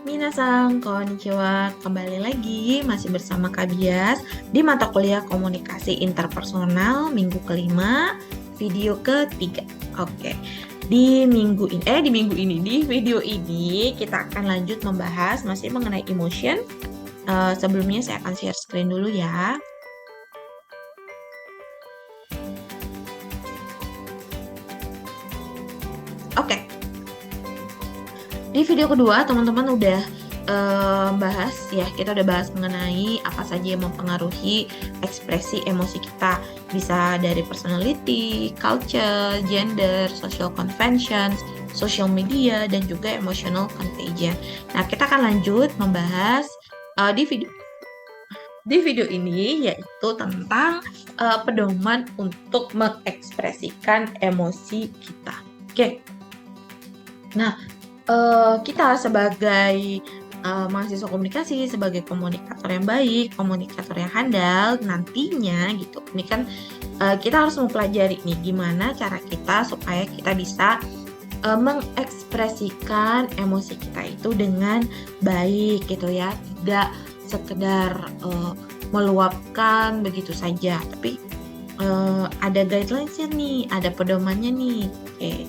Minasan, konnichiwa. Kembali lagi masih bersama Kak Bias di mata kuliah komunikasi interpersonal minggu kelima, video ketiga. Oke. Di video ini kita akan lanjut membahas masih mengenai emotion. Sebelumnya saya akan share screen dulu ya. Oke. Di video kedua teman-teman udah kita udah bahas mengenai apa saja yang mempengaruhi ekspresi emosi kita, bisa dari personality, culture, gender, social conventions, social media, dan juga emotional contagion. Nah, kita akan lanjut membahas di video ini, yaitu tentang pedoman untuk mengekspresikan emosi kita. Oke. Nah, kita sebagai mahasiswa komunikasi, sebagai komunikator yang baik, komunikator yang handal nantinya gitu. Ini kan kita harus mempelajari nih gimana cara kita supaya kita bisa mengekspresikan emosi kita itu dengan baik gitu ya. Tidak sekedar meluapkan begitu saja, tapi ada guidelines-nya nih, ada pedomannya nih. Oke.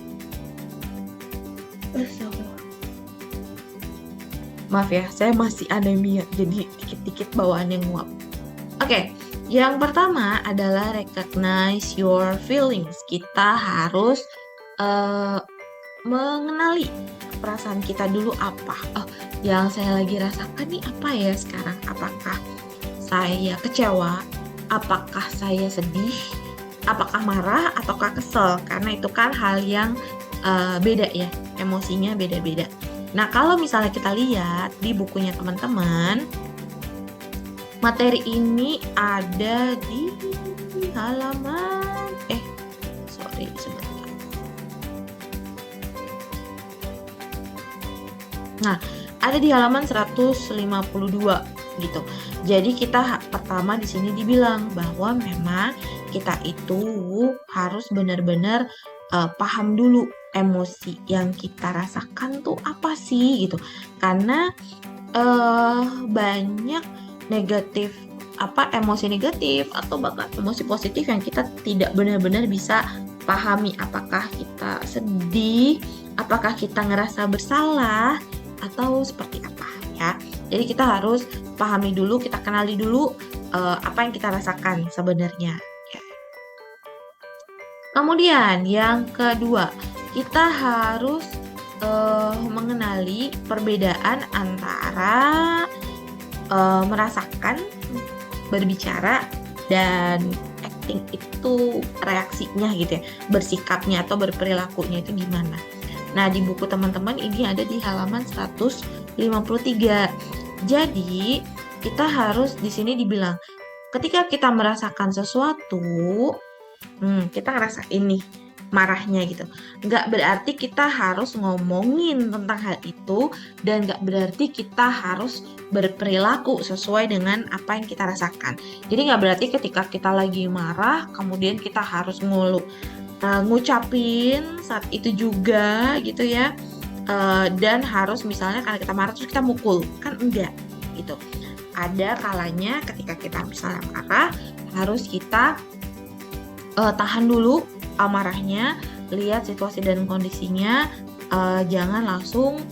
Maaf ya, saya masih anemia, jadi dikit-dikit bawaannya nguap. Oke, yang pertama adalah recognize your feelings. Kita harus mengenali perasaan kita dulu apa. Yang saya lagi rasakan nih apa ya sekarang? Apakah saya kecewa? Apakah saya sedih? Apakah marah? Ataukah kesel? Karena itu kan hal yang beda ya, emosinya beda-beda. Nah, kalau misalnya kita lihat di bukunya teman-teman, materi ini ada di halaman sebentar. Nah, ada di halaman 152 gitu. Jadi kita pertama di sini dibilang bahwa memang kita itu harus benar-benar paham dulu emosi yang kita rasakan tuh apa sih gitu, karena banyak emosi negatif atau bahkan emosi positif yang kita tidak benar-benar bisa pahami. Apakah kita sedih, apakah kita ngerasa bersalah, atau seperti apa ya. Jadi kita harus pahami dulu, kita kenali dulu apa yang kita rasakan sebenarnya. Kemudian yang kedua, kita harus mengenali perbedaan antara merasakan, berbicara, dan acting itu reaksinya gitu ya, bersikapnya atau berperilakunya itu gimana. Nah, di buku teman-teman ini ada di halaman 153. Jadi, kita harus di sini dibilang, ketika kita merasakan sesuatu, kita ngerasain nih marahnya gitu. Nggak berarti kita harus ngomongin tentang hal itu, dan nggak berarti kita harus berperilaku sesuai dengan apa yang kita rasakan. Jadi nggak berarti ketika kita lagi marah, kemudian kita harus ngucapin saat itu juga gitu ya. Dan harus misalnya karena kita marah terus kita mukul, kan enggak gitu. Ada kalanya ketika kita misalnya marah, harus kita tahan dulu amarahnya, lihat situasi dan kondisinya, jangan langsung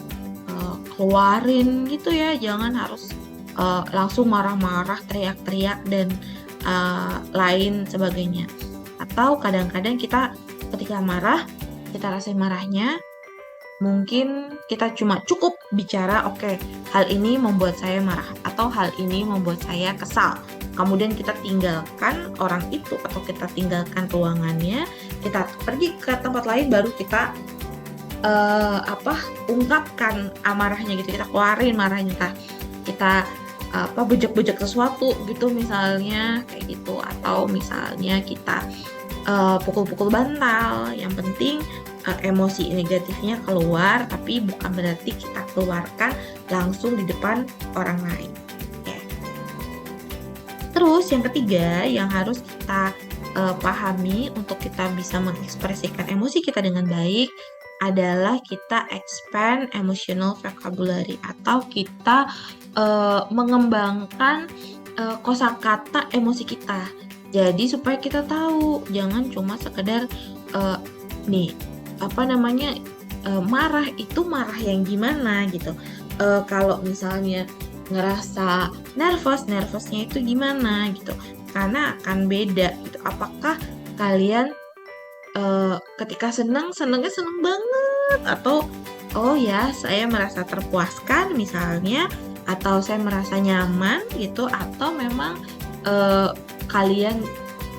keluarin gitu ya, jangan harus langsung marah-marah, teriak-teriak dan lain sebagainya. Atau kadang-kadang kita ketika marah, kita rasain marahnya, mungkin kita cuma cukup bicara, oke, hal ini membuat saya marah atau hal ini membuat saya kesal. Kemudian kita tinggalkan orang itu atau kita tinggalkan ruangannya, kita pergi ke tempat lain, baru kita ungkapkan amarahnya gitu, kita keluarin marahnya, kita bejek-bejek sesuatu gitu misalnya kayak gitu, atau misalnya kita pukul-pukul bantal. Yang penting emosi negatifnya keluar, tapi bukan berarti kita keluarkan langsung di depan orang lain. Terus yang ketiga yang harus kita pahami untuk kita bisa mengekspresikan emosi kita dengan baik adalah kita expand emotional vocabulary atau kita mengembangkan kosakata emosi kita. Jadi supaya kita tahu, jangan cuma sekedar marah itu marah yang gimana gitu. Kalau misalnya ngerasa nervousnya itu gimana gitu. Karena akan beda gitu. Apakah kalian ketika senengnya seneng banget, atau oh ya saya merasa terpuaskan misalnya, atau saya merasa nyaman gitu, atau memang kalian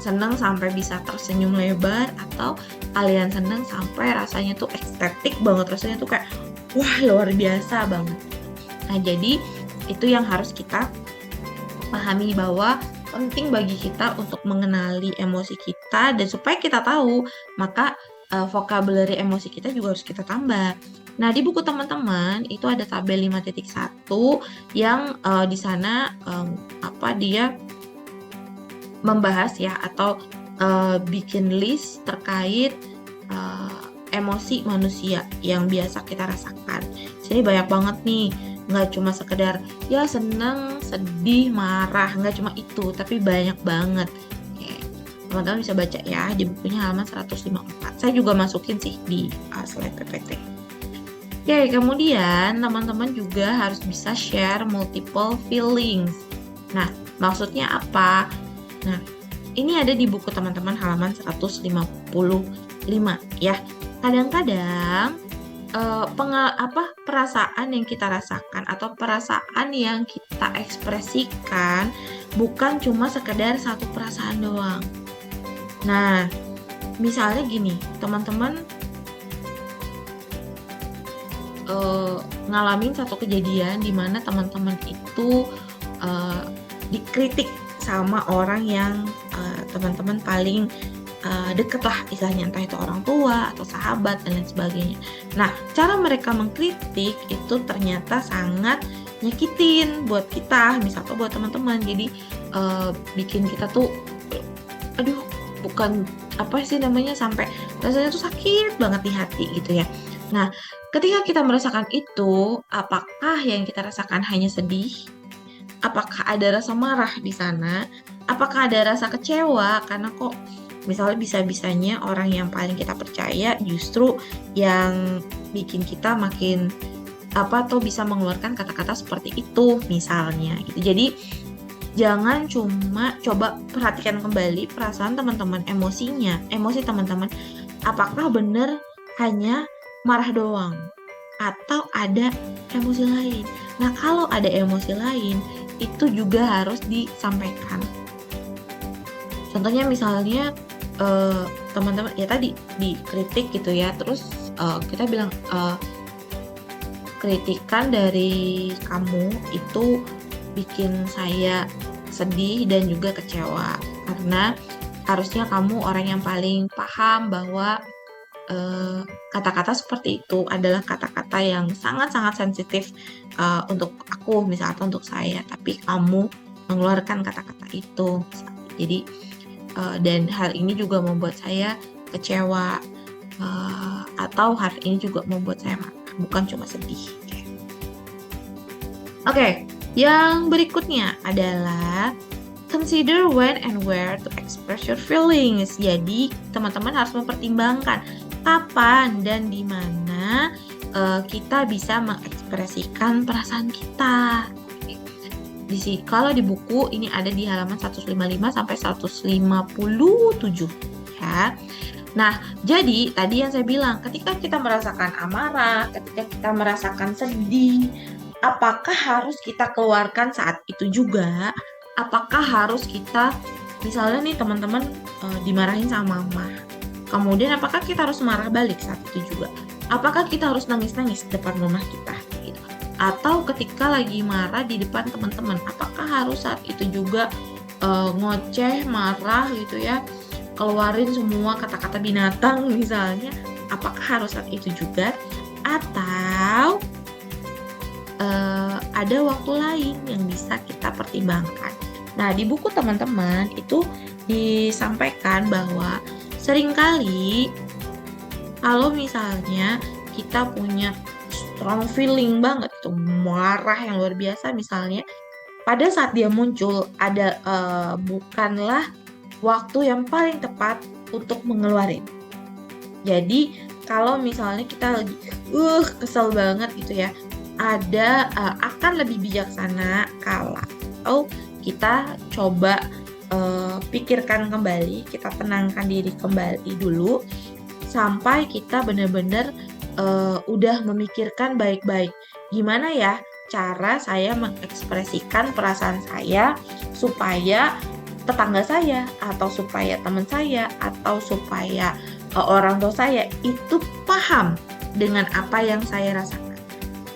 senang sampai bisa tersenyum lebar, atau kalian senang sampai rasanya tuh estetik banget, rasanya tuh kayak wah luar biasa banget. Nah jadi itu yang harus kita pahami, bahwa penting bagi kita untuk mengenali emosi kita, dan supaya kita tahu maka vocabulary emosi kita juga harus kita tambah. Nah di buku teman-teman itu ada tabel 5.1 yang di sana dia membahas ya, atau bikin list terkait emosi manusia yang biasa kita rasakan. Sini banyak banget nih, nggak cuma sekedar ya seneng, sedih, marah, nggak cuma itu, tapi banyak banget. Oke, teman-teman bisa baca ya di bukunya halaman 154. Saya juga masukin sih di slide PPT. Oke, kemudian teman-teman juga harus bisa share multiple feelings. Nah, maksudnya apa? Nah, ini ada di buku teman-teman halaman 155 ya. Kadang-kadang perasaan yang kita rasakan atau perasaan yang kita ekspresikan bukan cuma sekedar satu perasaan doang. Nah, misalnya gini, teman-teman ngalamin satu kejadian di mana teman-teman itu dikritik sama orang yang teman-teman paling deket lah istilahnya, entah itu orang tua atau sahabat dan lain sebagainya. Nah, cara mereka mengkritik itu ternyata sangat nyakitin buat kita, misalnya buat teman-teman. Jadi bikin kita tuh aduh, bukan sampai rasanya tuh sakit banget di hati gitu ya. Nah, ketika kita merasakan itu, apakah yang kita rasakan hanya sedih? Apakah ada rasa marah di sana? Apakah ada rasa kecewa karena kok misalnya bisa-bisanya orang yang paling kita percaya justru yang bikin kita makin atau bisa mengeluarkan kata-kata seperti itu misalnya gitu. Jadi jangan cuma coba perhatikan kembali perasaan teman-teman, emosi teman-teman, apakah benar hanya marah doang atau ada emosi lain. Nah, kalau ada emosi lain itu juga harus disampaikan. Contohnya misalnya teman-teman ya tadi dikritik gitu ya, terus kita bilang kritikan dari kamu itu bikin saya sedih dan juga kecewa, karena harusnya kamu orang yang paling paham bahwa kata-kata seperti itu adalah kata-kata yang sangat-sangat sensitif untuk aku misalnya, atau untuk saya, tapi kamu mengeluarkan kata-kata itu misalnya. Jadi dan hal ini juga membuat saya kecewa, atau hal ini juga membuat saya marah, bukan cuma sedih. Oke, yang berikutnya adalah consider when and where to express your feelings. Jadi teman-teman harus mempertimbangkan kapan dan di mana kita bisa mengekspresikan perasaan kita. Kalau di buku ini ada di halaman 155 sampai 157 ya. Nah, jadi tadi yang saya bilang, ketika kita merasakan amarah, ketika kita merasakan sedih, apakah harus kita keluarkan saat itu juga? Apakah harus kita, misalnya nih teman-teman dimarahin sama mama, kemudian apakah kita harus marah balik saat itu juga? Apakah kita harus nangis-nangis depan mama kita? Gitu. Atau ketika lagi marah di depan teman-teman, apakah harus saat itu juga ngoceh, marah gitu ya, keluarin semua kata-kata binatang misalnya? Apakah harus saat itu juga? Atau ada waktu lain yang bisa kita pertimbangkan? Nah, di buku teman-teman itu disampaikan bahwa seringkali kalau misalnya kita punya strong feeling banget, itu marah yang luar biasa misalnya, pada saat dia muncul ada bukanlah waktu yang paling tepat untuk mengeluarin. Jadi kalau misalnya kita lagi kesel banget gitu ya, akan lebih bijaksana kalau kita coba pikirkan kembali, kita tenangkan diri kembali dulu sampai kita benar-benar udah memikirkan baik-baik gimana ya cara saya mengekspresikan perasaan saya supaya tetangga saya atau supaya teman saya atau supaya orang tua saya itu paham dengan apa yang saya rasakan.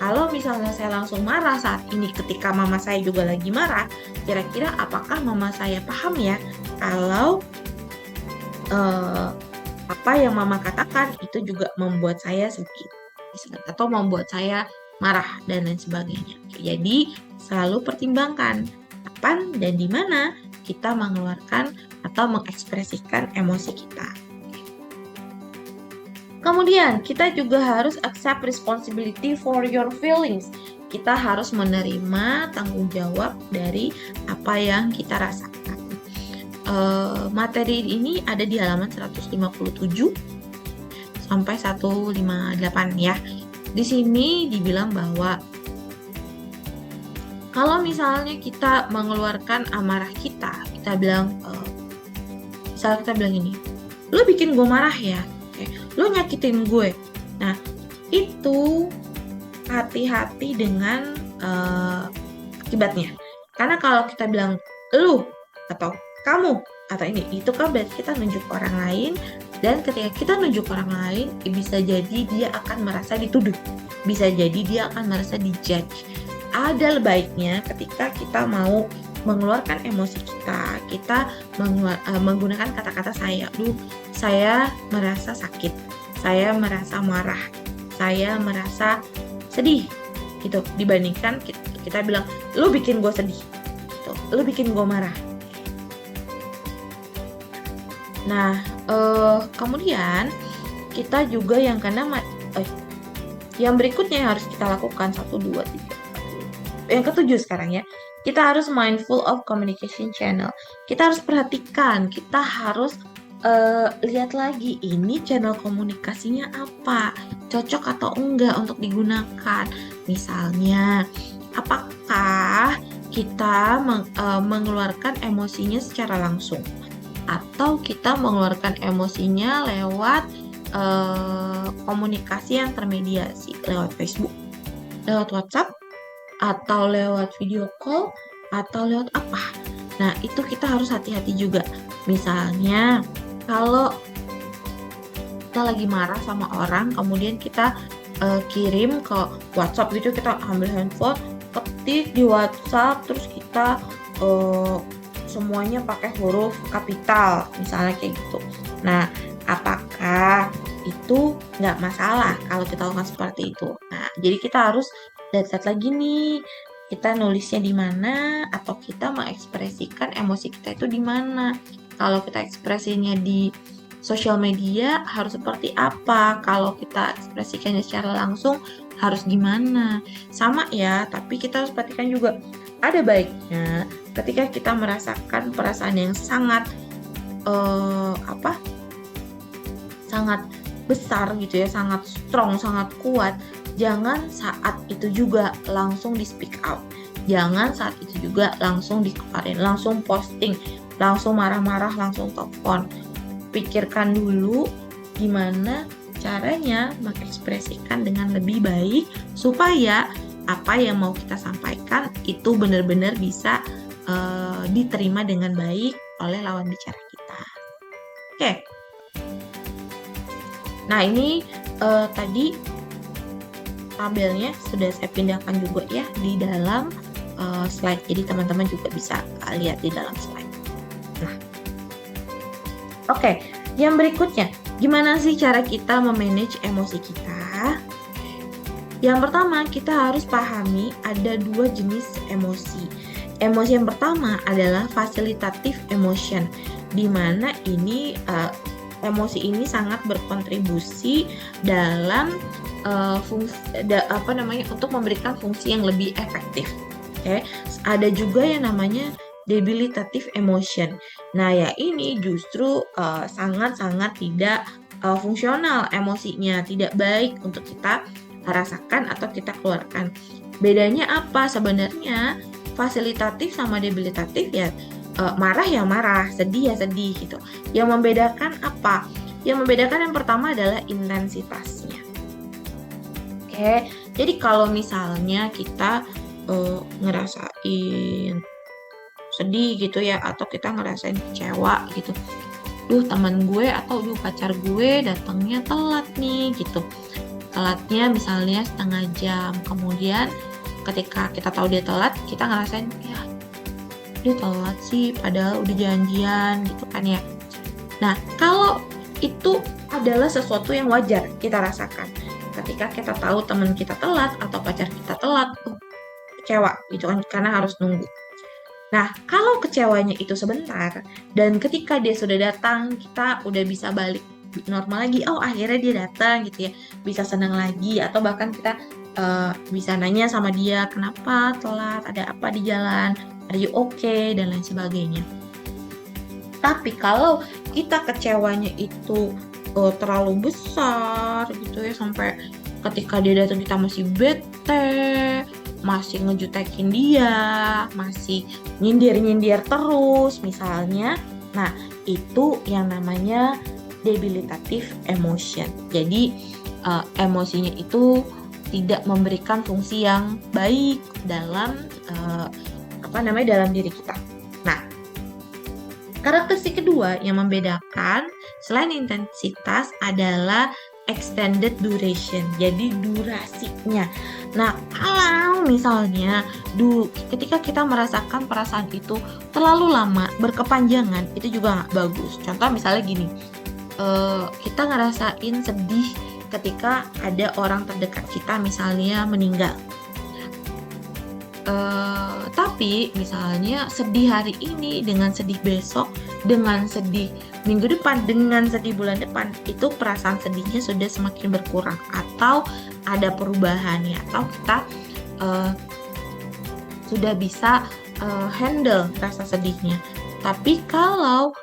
Kalau misalnya saya langsung marah saat ini ketika mama saya juga lagi marah, kira-kira apakah mama saya paham ya kalau apa yang mama katakan itu juga membuat saya sakit atau membuat saya marah dan lain sebagainya. Jadi selalu pertimbangkan kapan dan di mana kita mengeluarkan atau mengekspresikan emosi kita. Kemudian kita juga harus accept responsibility for your feelings. Kita harus menerima tanggung jawab dari apa yang kita rasakan. Materi ini ada di halaman 157 sampai 158 ya. Di sini dibilang bahwa kalau misalnya kita mengeluarkan amarah kita bilang misalnya kita bilang ini, lo bikin gue marah ya, lo nyakitin gue. Nah, itu hati-hati dengan akibatnya. Karena kalau kita bilang lu atau kamu atau ini, itu kan berarti kita nunjuk orang lain, dan ketika kita nunjuk orang lain, bisa jadi dia akan merasa dituduh, bisa jadi dia akan merasa dijudge. Ada baiknya ketika kita mau mengeluarkan emosi kita menggunakan kata-kata saya merasa sakit, saya merasa marah, saya merasa sedih, gitu. Dibandingkan kita bilang, lu bikin gue sedih, gitu. Lu bikin gue marah. Nah, kemudian kita juga yang yang berikutnya yang harus kita lakukan 1, 2, 3, 4, 5. Yang ketujuh sekarang ya, kita harus mindful of communication channel. Kita harus perhatikan, kita harus lihat lagi ini channel komunikasinya apa, cocok atau enggak untuk digunakan. Misalnya, apakah kita mengeluarkan emosinya secara langsung, atau kita mengeluarkan emosinya lewat komunikasi yang termediasi, lewat Facebook, lewat WhatsApp, atau lewat video call, atau lewat apa. Nah, itu kita harus hati-hati juga. Misalnya, kalau kita lagi marah sama orang, kemudian kita kirim ke WhatsApp gitu, kita ambil handphone, ketik di WhatsApp, terus kita semuanya pakai huruf kapital, misalnya kayak gitu. Nah, apakah itu nggak masalah kalau kita lakukan seperti itu? Nah, jadi kita harus lihat lagi nih, kita nulisnya di mana, atau kita mengekspresikan emosi kita itu di mana. Kalau kita ekspresinya di sosial media harus seperti apa, kalau kita ekspresikannya secara langsung harus gimana. Sama ya, tapi kita harus perhatikan juga, ada baiknya ketika kita merasakan perasaan yang sangat sangat besar gitu ya, sangat strong, sangat kuat, jangan saat itu juga langsung di speak out, jangan saat itu juga langsung dikeluarin, langsung posting, langsung marah-marah, langsung telepon. Pikirkan dulu gimana caranya mengekspresikan dengan lebih baik supaya apa yang mau kita sampaikan itu benar-benar bisa diterima dengan baik oleh lawan bicara kita. Oke. Nah, ini tadi tabelnya sudah saya pindahkan juga ya di dalam slide. Jadi teman-teman juga bisa lihat di dalam slide. Nah, oke. Yang berikutnya, gimana sih cara kita memanage emosi kita? Yang pertama, kita harus pahami ada 2 jenis emosi. Emosi yang pertama adalah facilitative emotion, di mana ini emosi ini sangat berkontribusi dalam untuk memberikan fungsi yang lebih efektif. Oke, ada juga yang namanya debilitative emotion. Nah, ya ini justru sangat-sangat tidak fungsional emosinya, tidak baik untuk kita rasakan atau kita keluarkan. Bedanya apa sebenarnya? Fasilitatif sama debilitatif ya marah ya marah, sedih ya sedih gitu. Yang membedakan apa? Yang membedakan yang pertama adalah intensitasnya. Oke, jadi kalau misalnya kita ngerasain sedih gitu ya, atau kita ngerasain kecewa gitu, teman gue atau pacar gue datangnya telat nih gitu, telatnya misalnya setengah jam, kemudian ketika kita tahu dia telat, kita ngerasain ya dia telat sih padahal udah janjian gitu kan ya. Nah, kalau itu adalah sesuatu yang wajar kita rasakan ketika kita tahu teman kita telat atau pacar kita telat, kecewa gitu kan, karena harus nunggu. Nah, kalau kecewanya itu sebentar dan ketika dia sudah datang, kita udah bisa balik normal lagi. Oh, akhirnya dia datang gitu ya, bisa senang lagi, atau bahkan kita bisa nanya sama dia, kenapa telat, ada apa di jalan, are you okay, dan lain sebagainya. Tapi kalau kita kecewanya itu terlalu besar gitu ya, sampai ketika dia datang kita masih bete, masih ngejutekin dia, masih nyindir-nyindir terus misalnya, nah itu yang namanya debilitative emotion. Jadi emosinya itu tidak memberikan fungsi yang baik dalam dalam diri kita. Nah, karakteristik kedua yang membedakan selain intensitas adalah extended duration, jadi durasinya. Nah, kalau misalnya ketika kita merasakan perasaan itu terlalu lama, berkepanjangan, itu juga nggak bagus. Contoh misalnya gini, kita ngerasain sedih ketika ada orang terdekat kita misalnya meninggal. Tapi misalnya sedih hari ini dengan sedih besok, dengan sedih minggu depan, dengan sedih bulan depan, itu perasaan sedihnya sudah semakin berkurang atau ada perubahan ya, atau kita sudah bisa handle rasa sedihnya. Tapi kalau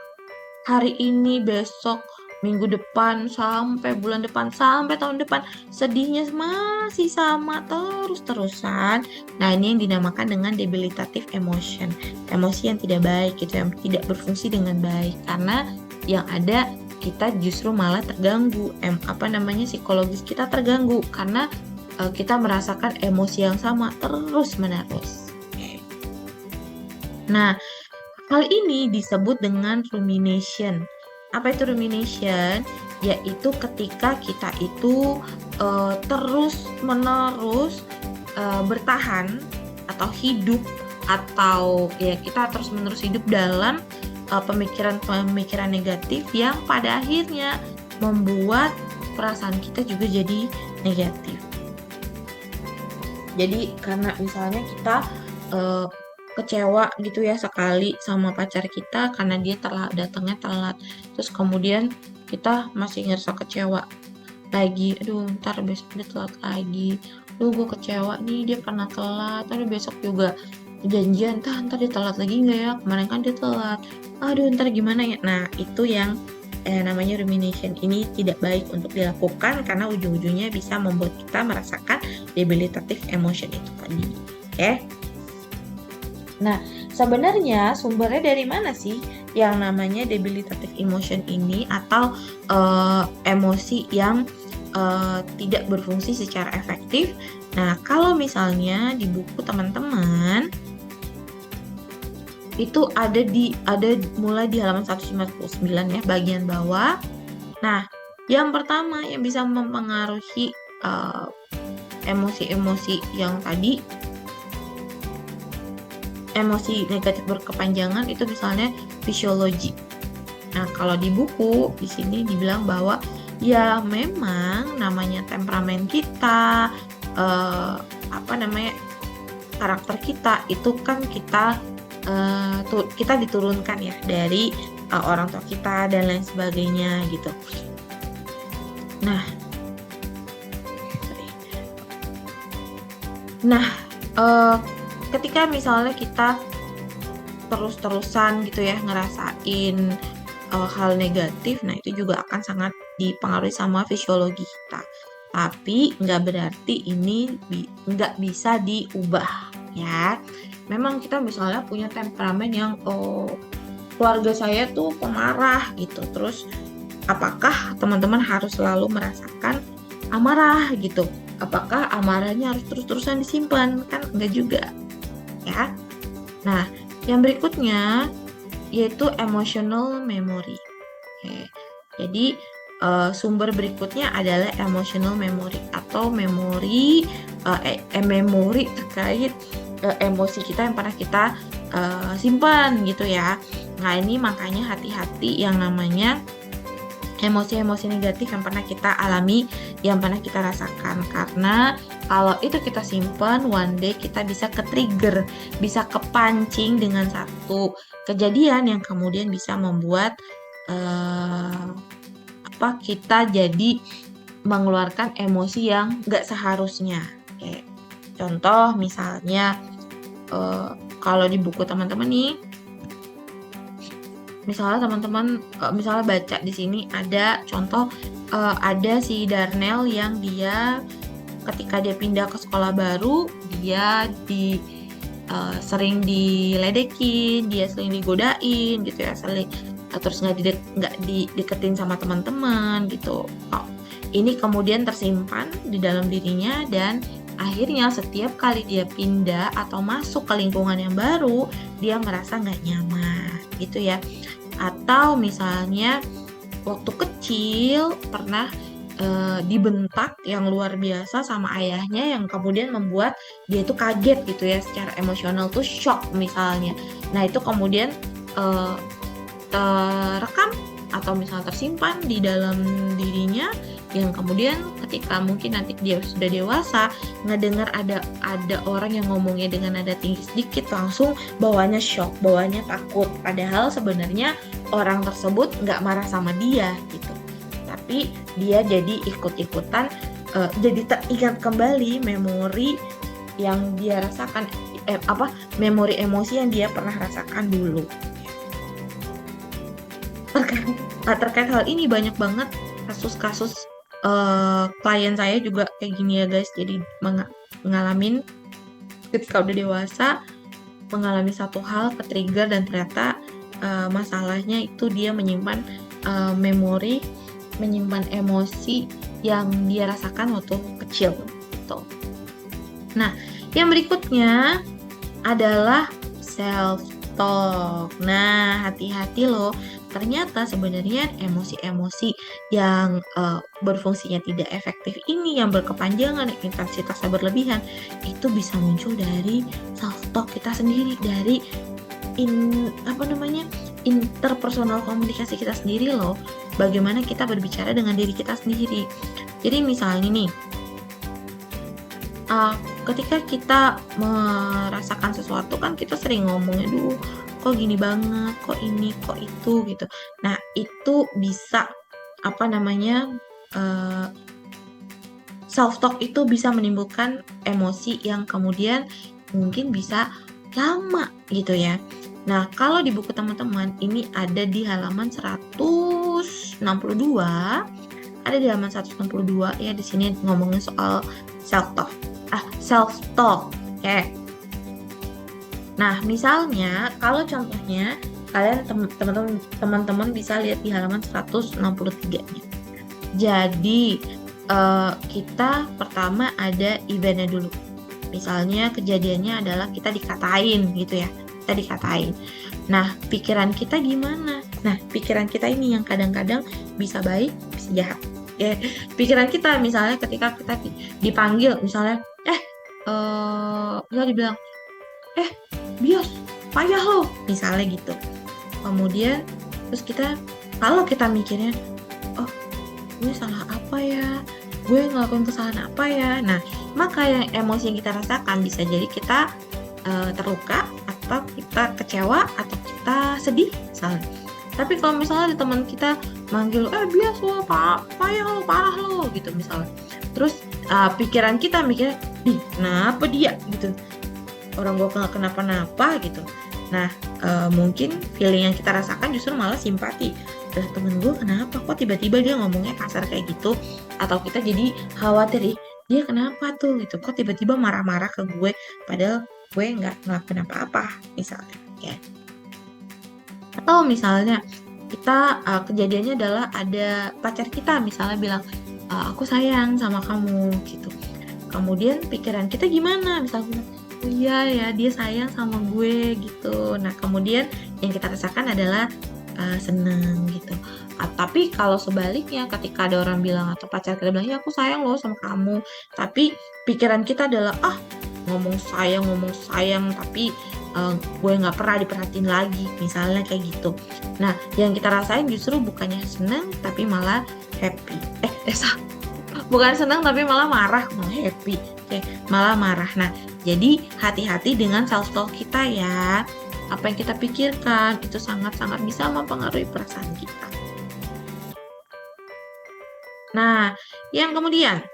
hari ini, besok, minggu depan, sampai bulan depan, sampai tahun depan, sedihnya masih sama terus-terusan. Nah, ini yang dinamakan dengan debilitative emotion. Emosi yang tidak baik gitu, yang tidak berfungsi dengan baik. Karena yang ada kita justru malah terganggu, psikologis kita terganggu karena kita merasakan emosi yang sama terus-menerus. Nah, hal ini disebut dengan rumination. Apa itu rumination? Yaitu ketika kita itu terus-menerus bertahan atau hidup, atau ya kita terus-menerus hidup dalam pemikiran-pemikiran negatif yang pada akhirnya membuat perasaan kita juga jadi negatif. Jadi karena misalnya kita kecewa gitu ya sekali sama pacar kita karena dia datangnya telat, terus kemudian kita masih ngerasa kecewa lagi, aduh ntar besok dia telat lagi, gue kecewa nih dia pernah telat, aduh besok juga janjian, ntar dia telat lagi nggak ya, kemarin kan dia telat, aduh ntar gimana ya. Nah, itu yang namanya rumination. Ini tidak baik untuk dilakukan karena ujung-ujungnya bisa membuat kita merasakan debilitative emotion itu tadi. Oke? Nah, sebenarnya sumbernya dari mana sih yang namanya debilitative emotion ini, atau emosi yang tidak berfungsi secara efektif? Nah, kalau misalnya di buku teman-teman itu ada mulai di halaman 159 ya, bagian bawah. Nah, yang pertama yang bisa mempengaruhi emosi-emosi yang tadi, emosi negatif berkepanjangan, itu misalnya fisiologi. Nah, kalau di buku di sini dibilang bahwa ya memang namanya temperamen kita, karakter kita itu kan kita diturunkan ya dari orang tua kita dan lain sebagainya gitu. Nah, ketika misalnya kita terus-terusan gitu ya ngerasain hal negatif, nah itu juga akan sangat dipengaruhi sama fisiologi kita. Tapi nggak berarti ini nggak bisa diubah ya. Memang kita misalnya punya temperamen yang keluarga saya tuh pemarah gitu. Terus apakah teman-teman harus selalu merasakan amarah gitu? Apakah amarahnya harus terus-terusan disimpan? Kan enggak juga ya. Nah, yang berikutnya yaitu emotional memory. Oke. Jadi sumber berikutnya adalah emotional memory atau memori terkait emosi kita yang pernah kita simpan gitu ya. Nah, ini makanya hati-hati yang namanya emosi-emosi negatif yang pernah kita alami, yang pernah kita rasakan. Karena kalau itu kita simpan, one day kita bisa ke-trigger, bisa kepancing dengan satu kejadian yang kemudian bisa membuat kita jadi mengeluarkan emosi yang gak seharusnya. Kayak contoh misalnya kalau di buku teman-teman nih, misalnya teman-teman misalnya baca di sini ada contoh ada si Darnell yang dia ketika dia pindah ke sekolah baru, dia sering diledekin, dia sering digodain gitu ya, terus nggak dideketin sama teman-teman gitu. Ini kemudian tersimpan di dalam dirinya dan akhirnya setiap kali dia pindah atau masuk ke lingkungan yang baru, dia merasa nggak nyaman gitu ya. Atau misalnya waktu kecil pernah dibentak yang luar biasa sama ayahnya yang kemudian membuat dia itu kaget gitu ya, secara emosional tuh shock misalnya. Nah itu kemudian terekam atau misalnya tersimpan di dalam dirinya, yang kemudian ketika mungkin nanti dia sudah dewasa ngedengar ada orang yang ngomongnya dengan nada tinggi sedikit, langsung bawanya shock, bawanya takut, padahal sebenarnya orang tersebut nggak marah sama dia gitu, tapi dia jadi ikut-ikutan jadi teringat kembali memori yang dia rasakan, memori emosi yang dia pernah rasakan dulu. Terkait hal ini banyak banget kasus-kasus klien saya juga kayak gini ya guys. Jadi ngalamin ketika udah dewasa, mengalami satu hal ke-trigger dan ternyata masalahnya itu dia menyimpan memori, menyimpan emosi yang dia rasakan waktu kecil gitu. Nah, yang berikutnya adalah self-talk. Nah, hati-hati loh. Ternyata sebenarnya emosi-emosi yang berfungsinya tidak efektif ini, yang berkepanjangan, intensitasnya berlebihan, itu bisa muncul dari self-talk kita sendiri, dari interpersonal komunikasi kita sendiri loh. Bagaimana kita berbicara dengan diri kita sendiri. Jadi misalnya nih, ketika kita merasakan sesuatu kan kita sering ngomongnya, duh kok gini banget, kok ini, kok itu gitu. Nah itu bisa self-talk itu bisa menimbulkan emosi yang kemudian mungkin bisa lama gitu ya. Nah kalau di buku teman-teman ini ada di halaman 162, ada di halaman 162 ya, di sini ngomongin soal self-talk. Oke. Nah, misalnya kalau contohnya kalian teman-teman bisa lihat di halaman 163 nih. Jadi kita pertama ada eventnya dulu. Misalnya kejadiannya adalah kita dikatain gitu ya. Kita dikatain. Nah, pikiran kita gimana? Nah, pikiran kita ini yang kadang-kadang bisa baik, bisa jahat. Ya, pikiran kita misalnya ketika kita dipanggil misalnya misalnya dibilang bias, payah lo, misalnya gitu. Kemudian terus kalau kita mikirnya, oh gue salah apa ya, gue ngelakuin kesalahan apa ya. Nah maka yang emosi yang kita rasakan bisa jadi kita terluka, atau kita kecewa, atau kita sedih misalnya. Tapi kalau misalnya ada teman kita manggil, bias lo, payah lo, parah lo gitu misalnya. Terus pikiran kita mikirnya, kenapa dia gitu, orang gue nggak kenapa-napa gitu. Nah, mungkin feeling yang kita rasakan justru malah simpati. Temen gue kenapa kok tiba-tiba dia ngomongnya kasar kayak gitu, atau kita jadi khawatir, dia kenapa tuh gitu, kok tiba-tiba marah-marah ke gue padahal gue nggak ngelakuin apa-apa misalnya ya. Atau misalnya kita kejadiannya adalah ada pacar kita misalnya bilang, aku sayang sama kamu gitu. Kemudian pikiran kita gimana, misalnya, oh iya ya dia sayang sama gue gitu. Nah kemudian yang kita rasakan adalah seneng gitu. Tapi kalau sebaliknya, ketika ada orang bilang atau pacar kita bilang, ya aku sayang loh sama kamu, tapi pikiran kita adalah ngomong sayang tapi gue nggak pernah diperhatiin lagi misalnya kayak gitu. Nah yang kita rasain justru bukannya seneng tapi malah happy. Bukan senang tapi malah marah, malah happy, malah marah. Nah, jadi hati-hati dengan self talk kita ya. Apa yang kita pikirkan itu sangat-sangat bisa mempengaruhi perasaan kita. Nah, yang kemudian,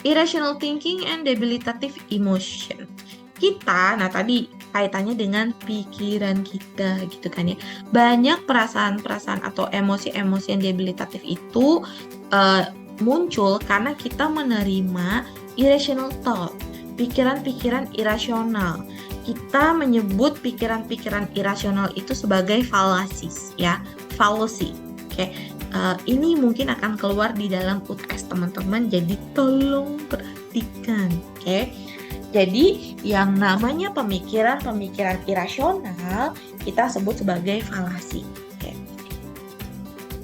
irrational thinking and debilitative emotion. Nah tadi kaitannya dengan pikiran kita gitu kan ya. Banyak perasaan-perasaan atau emosi-emosi yang debilitatif itu muncul karena kita menerima irrational thought, pikiran-pikiran irasional. Kita menyebut pikiran-pikiran irasional itu sebagai fallacies ya, fallacy. Oke. Ini mungkin akan keluar di dalam UTS teman-teman, jadi tolong perhatikan, oke? Jadi yang namanya pemikiran-pemikiran irasional kita sebut sebagai falasi. Okay.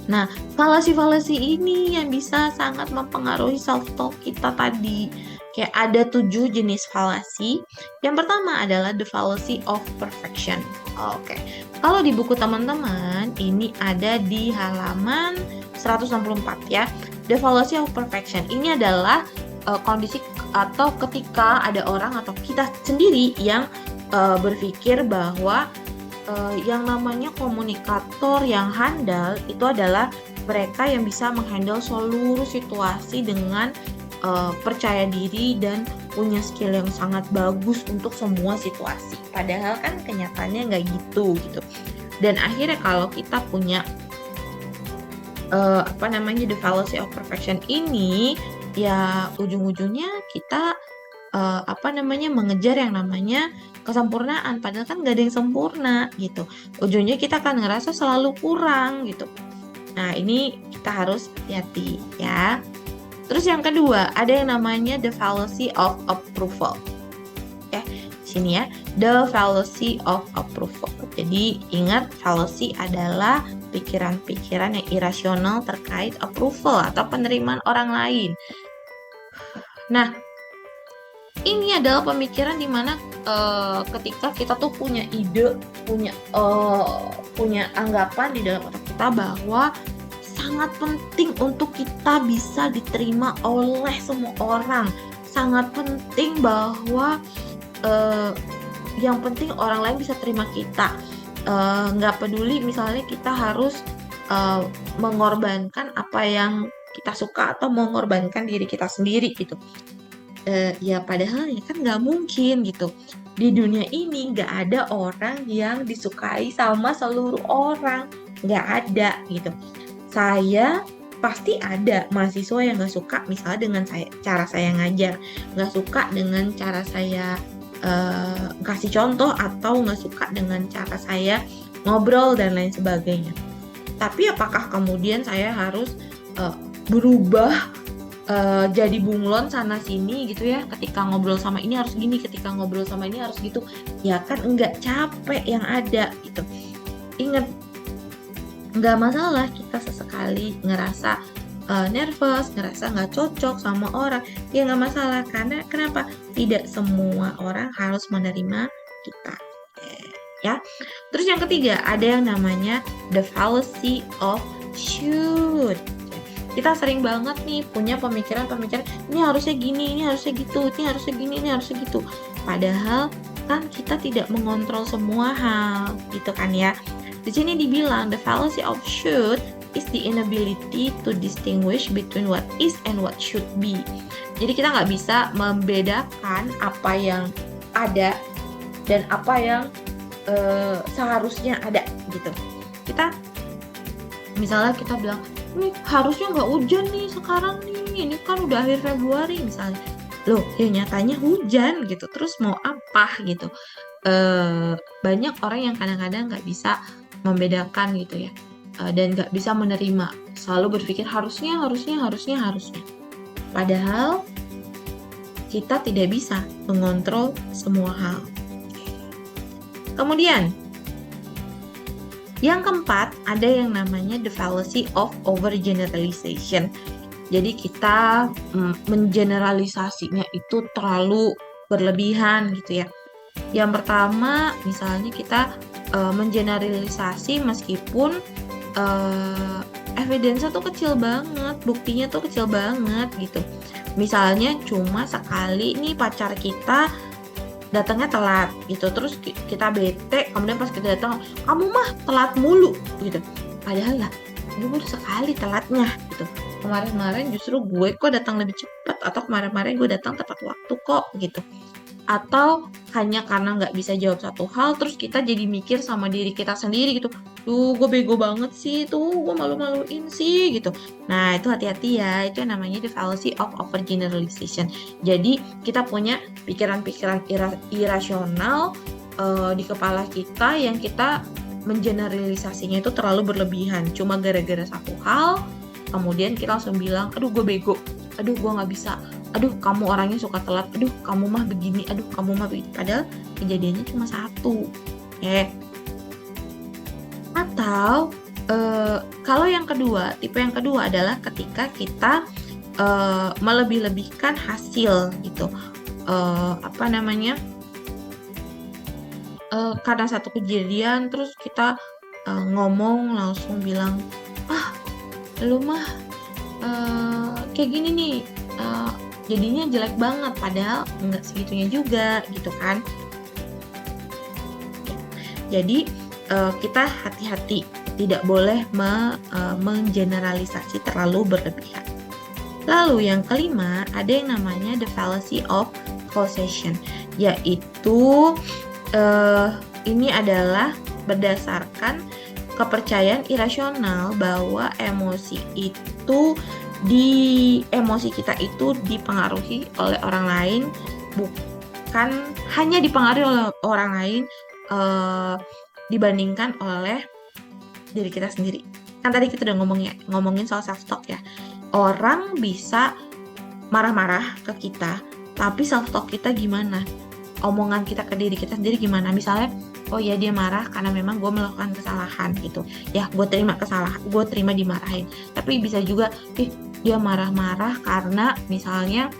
Nah, falasi-falasi ini yang bisa sangat mempengaruhi self-talk kita tadi. Kayak ada 7 jenis falasi. Yang pertama adalah the fallacy of perfection. Oke. Kalau di buku teman-teman, ini ada di halaman 164 ya. The fallacy of perfection. Ini adalah kondisi atau ketika ada orang atau kita sendiri yang berpikir bahwa yang namanya komunikator yang handal itu adalah mereka yang bisa menghandle seluruh situasi dengan percaya diri dan punya skill yang sangat bagus untuk semua situasi. Padahal kan kenyataannya nggak gitu. Dan akhirnya kalau kita punya the fallacy of perfection ini, ya ujung-ujungnya kita mengejar yang namanya kesempurnaan, padahal kan nggak ada yang sempurna gitu. Ujungnya kita akan ngerasa selalu kurang gitu. Nah ini kita harus hati-hati ya. Terus yang kedua ada yang namanya the fallacy of approval. Ya, sini ya, the fallacy of approval. Jadi ingat, fallacy adalah pikiran-pikiran yang irasional terkait approval atau penerimaan orang lain. Nah, ini adalah pemikiran dimana ketika kita tuh punya ide, punya anggapan di dalam otak kita bahwa sangat penting untuk kita bisa diterima oleh semua orang. Sangat penting bahwa yang penting orang lain bisa terima kita. Nggak peduli misalnya kita harus mengorbankan apa yang kita suka atau mengorbankan diri kita sendiri gitu. Ya padahal ya kan nggak mungkin gitu. Di dunia ini nggak ada orang yang disukai sama seluruh orang. Nggak ada gitu. Saya pasti ada mahasiswa yang nggak suka misalnya dengan cara saya ngajar, nggak suka dengan cara saya kasih contoh, atau nggak suka dengan cara saya ngobrol dan lain sebagainya. Tapi apakah kemudian saya harus berubah jadi bunglon sana sini gitu ya, ketika ngobrol sama ini harus gini, ketika ngobrol sama ini harus gitu? Ya kan enggak, capek yang ada gitu. Ingat, nggak masalah kita sesekali ngerasa nervous, ngerasa nggak cocok sama orang, ya nggak masalah. Karena kenapa? Tidak semua orang harus menerima kita ya. Terus yang ketiga ada yang namanya the fallacy of should. Kita sering banget nih punya pemikiran-pemikiran, ini harusnya gini, ini harusnya gitu, ini harusnya gini, ini harusnya gitu. Padahal kan kita tidak mengontrol semua hal, gitu kan ya. Di sini dibilang the fallacy of should is the inability to distinguish between what is and what should be. Jadi kita nggak bisa membedakan apa yang ada dan apa yang seharusnya ada gitu. Kita misalnya kita bilang, ini harusnya nggak hujan nih sekarang nih, ini kan udah akhir Februari misalnya. Loh, ya nyatanya hujan gitu, terus mau apa gitu. Banyak orang yang kadang-kadang nggak bisa membedakan gitu ya, dan nggak bisa menerima, selalu berpikir harusnya. Padahal kita tidak bisa mengontrol semua hal. Kemudian, yang keempat, ada yang namanya the fallacy of overgeneralization. Jadi kita mengeneralisasinya itu terlalu berlebihan gitu ya. Yang pertama, misalnya kita mengeneralisasi meskipun evidence-nya tuh kecil banget, buktinya tuh kecil banget gitu. Misalnya cuma sekali nih pacar kita datangnya telat gitu, terus kita bete, kemudian pas kita datang, kamu mah telat mulu gitu. Padahal lah, ini baru sekali telatnya gitu. Kemarin-kemarin justru gue kok datang lebih cepat, atau kemarin-kemarin gue datang tepat waktu kok gitu. Atau hanya karena nggak bisa jawab satu hal, terus kita jadi mikir sama diri kita sendiri gitu, tuh gue bego banget sih, tuh gue malu-maluin sih gitu. Nah itu hati-hati ya, itu namanya the fallacy of overgeneralization. Jadi kita punya pikiran-pikiran irasional di kepala kita yang kita mengeneralisasinya itu terlalu berlebihan, cuma gara-gara satu hal, kemudian kita langsung bilang, aduh gue bego, aduh gue nggak bisa, aduh kamu orangnya suka telat, aduh kamu mah begini, aduh kamu mah begitu. Padahal kejadiannya cuma satu. Atau kalau yang kedua, tipe yang kedua adalah ketika kita melebih-lebihkan hasil gitu. Karena satu kejadian terus kita ngomong langsung bilang, lu mah kayak gini nih, jadinya jelek banget, padahal nggak segitunya juga gitu kan. Jadi kita hati-hati, tidak boleh mengeneralisasi terlalu berlebihan. Lalu yang kelima, ada yang namanya the fallacy of causation, yaitu ini adalah berdasarkan kepercayaan irasional bahwa emosi kita itu dipengaruhi oleh orang lain, bukan hanya dipengaruhi oleh orang lain dibandingkan oleh diri kita sendiri. Kan tadi kita udah ngomongin soal self talk ya. Orang bisa marah-marah ke kita, tapi self talk kita gimana? Omongan kita ke diri kita sendiri gimana? Misalnya, oh ya dia marah karena memang gue melakukan kesalahan gitu. Ya gue terima kesalahan, gue terima dimarahin. Tapi bisa juga, dia marah-marah karena misalnya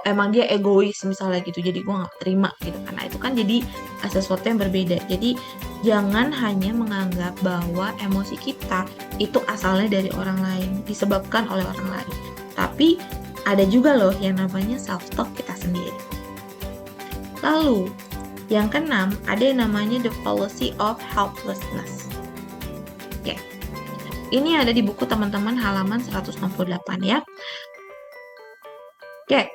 emang dia egois misalnya gitu, jadi gue nggak terima gitu. Karena itu kan jadi sesuatu yang berbeda. Jadi jangan hanya menganggap bahwa emosi kita itu asalnya dari orang lain, disebabkan oleh orang lain. Tapi ada juga loh yang namanya self-talk kita sendiri. Lalu, yang keenam, ada yang namanya the fallacy of helplessness. Oke. Ini ada di buku teman-teman halaman 168 ya. Oke.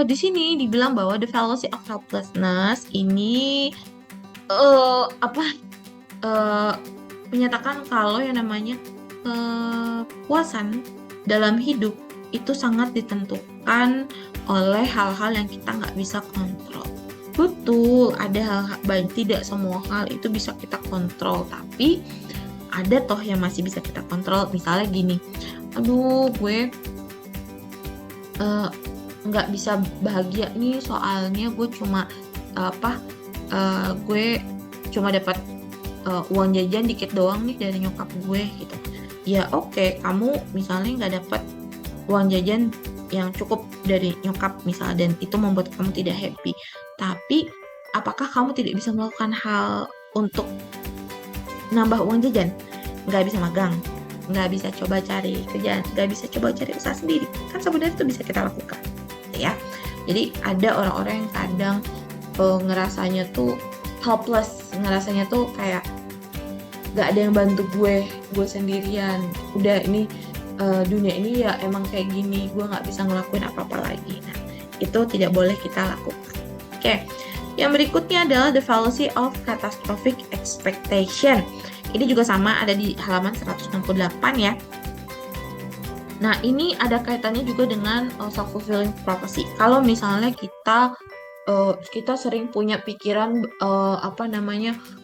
Di sini dibilang bahwa the fallacy of helplessness ini menyatakan kalau yang namanya kepuasan dalam hidup itu sangat ditentukan oleh hal-hal yang kita nggak bisa kontrol. Betul, ada hal-hal, tidak semua hal itu bisa kita kontrol, tapi ada toh yang masih bisa kita kontrol. Misalnya gini, aduh gue nggak bisa bahagia nih soalnya gue cuma dapat uang jajan dikit doang nih dari nyokap gue gitu. Ya oke, kamu misalnya nggak dapat uang jajan yang cukup dari nyokap misalnya, dan itu membuat kamu tidak happy. Tapi apakah kamu tidak bisa melakukan hal untuk nambah uang jajan, nggak bisa magang, nggak bisa coba cari kerjaan, nggak bisa coba cari usaha sendiri. Kan sebenarnya itu bisa kita lakukan, ya. Jadi ada orang-orang yang kadang ngerasanya tuh helpless, ngerasanya tuh kayak gak ada yang bantu gue sendirian. Udah ini dunia ini ya emang kayak gini, gue gak bisa ngelakuin apa-apa lagi. Nah, itu tidak boleh kita lakukan. Oke, yang berikutnya adalah the fallacy of catastrophic expectation. Ini juga sama, ada di halaman 168 ya. Nah, ini ada kaitannya juga dengan self-fulfilling prophecy. Kalau misalnya kita sering punya pikiran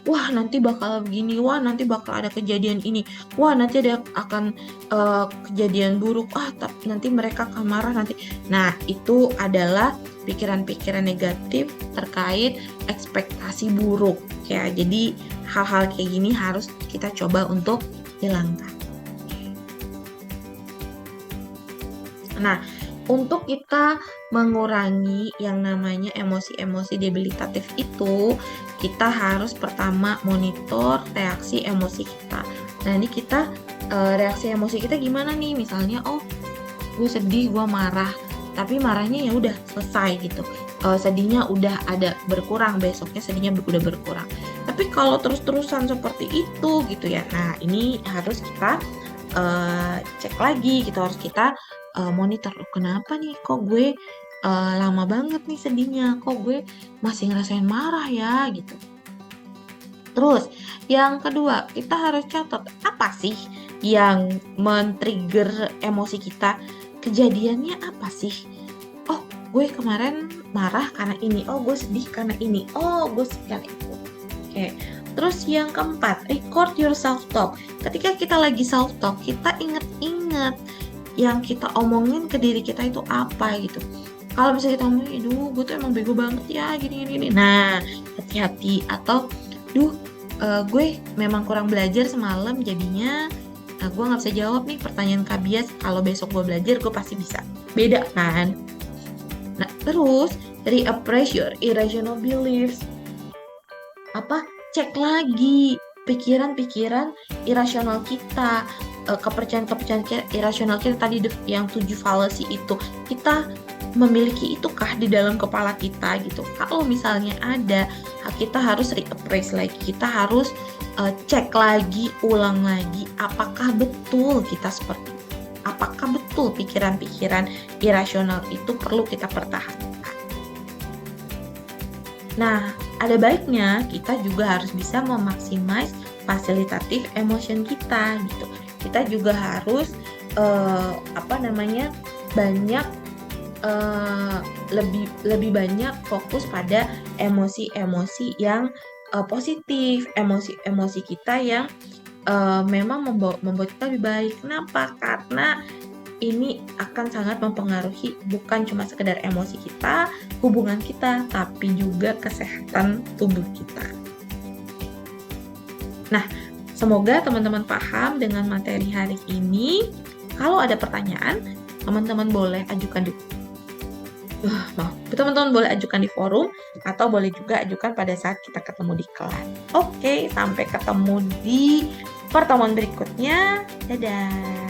wah nanti bakal begini, wah nanti bakal ada kejadian ini, wah nanti ada akan kejadian buruk, nanti mereka akan marah nanti. Nah, itu adalah pikiran-pikiran negatif terkait ekspektasi buruk ya. Jadi hal-hal kayak gini harus kita coba untuk hilangkan. Nah, untuk kita mengurangi yang namanya emosi-emosi debilitatif itu, kita harus pertama monitor reaksi emosi kita. Nah, ini kita reaksi emosi kita gimana nih? Misalnya, gue sedih, gue marah, tapi marahnya ya udah selesai gitu. Sedihnya udah ada berkurang, besoknya sedihnya udah berkurang. Tapi kalau terus-terusan seperti itu gitu ya, nah ini harus kita cek lagi gitu, harus kita monitor, kenapa nih kok gue lama banget nih sedihnya, kok gue masih ngerasain marah ya gitu. Terus yang kedua, kita harus catat apa sih yang men-trigger emosi kita, kejadiannya apa sih. Gue kemarin marah karena ini, gue sedih karena ini, gue sedih karena itu. Oke. Terus yang keempat, record your self-talk. Ketika kita lagi self-talk, kita inget-inget yang kita omongin ke diri kita itu apa gitu. Kalau misalnya kita ngomongin, gue tuh emang bego banget ya, gini. Nah, hati-hati. Atau, gue memang kurang belajar semalam, jadinya gue gak bisa jawab nih pertanyaan Kak Bias. Kalau besok gue belajar, gue pasti bisa. Beda kan? Nah, terus, reappraise your irrational beliefs. Cek lagi pikiran-pikiran irasional kita, kepercayaan-kepercayaan irasional kita tadi yang 7 fallacy itu, kita memiliki itukah di dalam kepala kita gitu. Kalau misalnya ada, kita harus reappraise lagi, kita harus cek lagi, ulang lagi, apakah betul kita seperti itu, apakah betul pikiran-pikiran irasional itu perlu kita pertahankan. Nah, ada baiknya kita juga harus bisa memaximize facilitative emotion kita gitu. Kita juga harus lebih banyak fokus pada emosi-emosi yang positif, emosi-emosi kita yang memang membuat kita lebih baik. Kenapa? Karena ini akan sangat mempengaruhi bukan cuma sekedar emosi kita, hubungan kita, tapi juga kesehatan tubuh kita. Nah, semoga teman-teman paham dengan materi hari ini. Kalau ada pertanyaan, teman-teman boleh ajukan teman-teman boleh ajukan di forum, atau boleh juga ajukan pada saat kita ketemu di kelas. Oke, sampai ketemu di pertemuan berikutnya. Dadah.